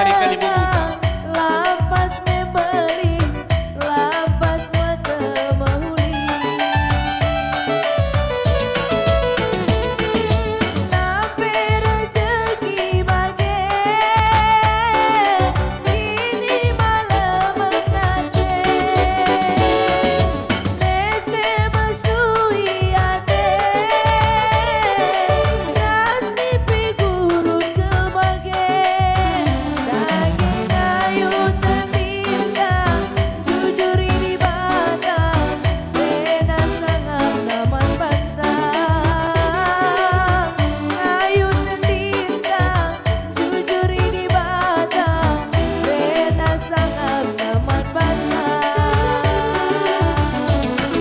dari Kalibu Buta. Lapas membeli, lapas mata mahuli. Nampe rezeki bage, ini malam menate. Nese masui ate, rasmi pigurut ke bage. Daging ayu teminda, jujur ini batang, bena sangat naman bantang. Ayu teminda, jujur ini batang, bena sangat naman bantang.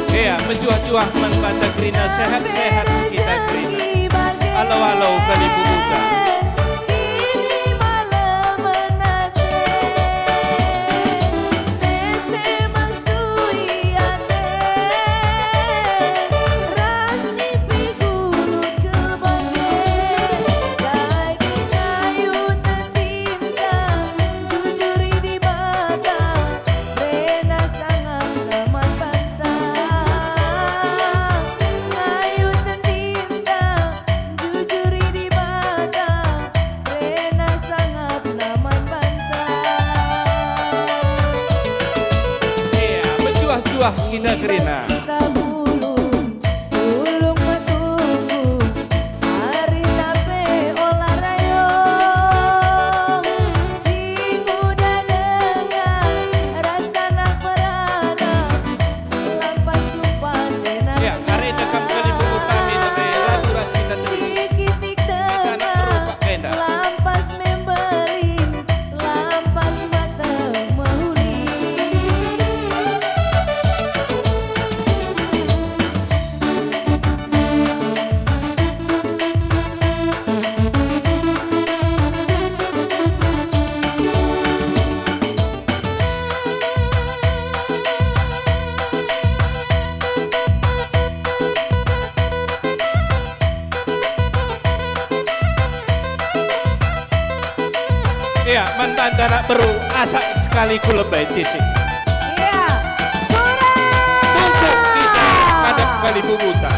Iya, menjuah-juah membantah Krina, sehat-sehat kita Krina. Halo Kalibu Buta. Ini malam menate, nese masui ate, rasni pigurut ke bage. Daging ayu teminda, jujur ini batang, bena sangat naman bantang. Ayu teminda, jujur ini batang, bena sangat naman bantang. Iya, menjuah-juah kita Krina. Kita bulung, bulung metunggu, hari tape olah rayong. Si muda dengan rasa nak merana, lampas sumpah denang. Iya, hari dekam Kalibu Buta minta beradu ras kita terus. Sikitik Anak dengar, berupa kenda. lampas membeli, lampas mata mahuli. Iya, membantah anak beru, asak sekali ku lebay sih. Iya, surat. Untuk kita kadap Kalibu Buta.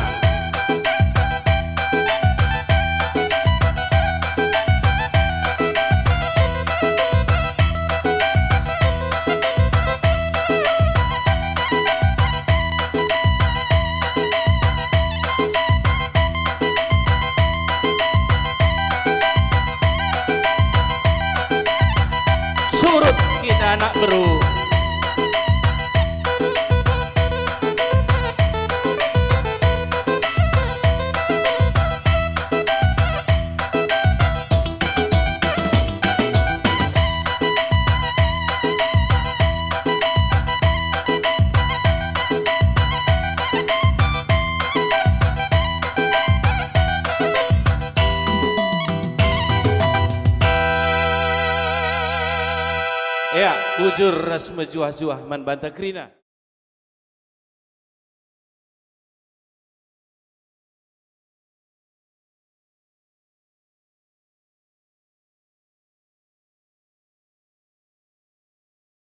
Surut kita anak beru. Ya, bujur ras mejuah-juah man bantah Krina.